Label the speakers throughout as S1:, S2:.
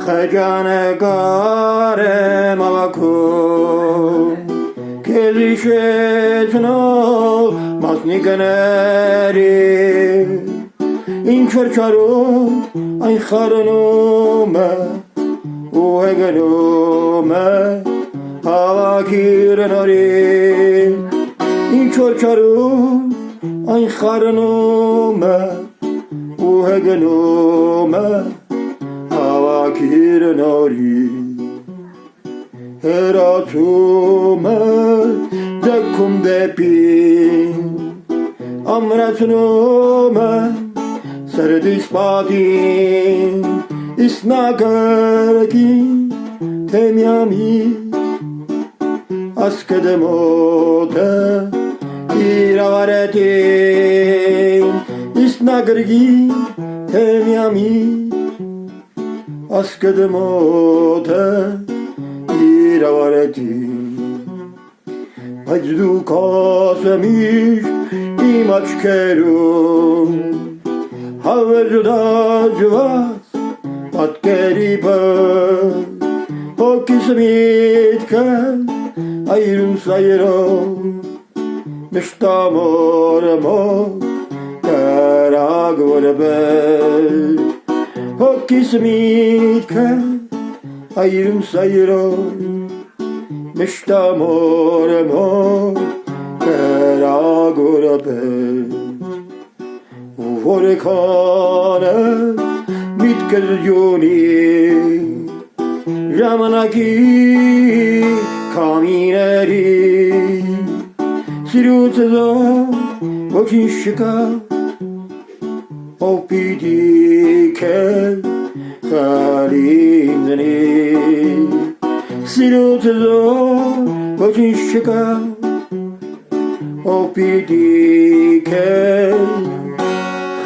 S1: Խեջանեկար եմ ավաքում, կեզ իշեցնող մասնիկների, ինչ վերջարում այն խարնում է ու հեգնում է հավաքիր նորին, ինչ վերջարում այն խարնում է ու հեգնում է հավաքիր նորին, հեռացում է ձգում դեպին, ամրացնում է սրտիս պատին, իսկ նա կրկին թե միամիտ ասկեդե մոտ է իր ավարետին, իսկ նա կրկին թե միամիտ ասկեդե մոտ է իր ավարետին, բայց դու կասեմ իմ աչքերում հավերժդաջված պատկերի պես, հոգիս միտքը այրում սայրով, մշտամորը մոտ կրագ որպես, հոգիս միտքը այրում սայրով, մշտամորը մոտ կրագ որպես, ու որքան է միտքս ջունի ժամանակի քամիների, սիրուց զոհ ոչինչ չկա, ով պիտի քեզ խալին դնի, սիրուց զոհ ոչինչ չկա, ով պիտի քեզ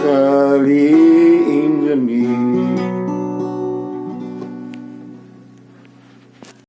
S1: խալին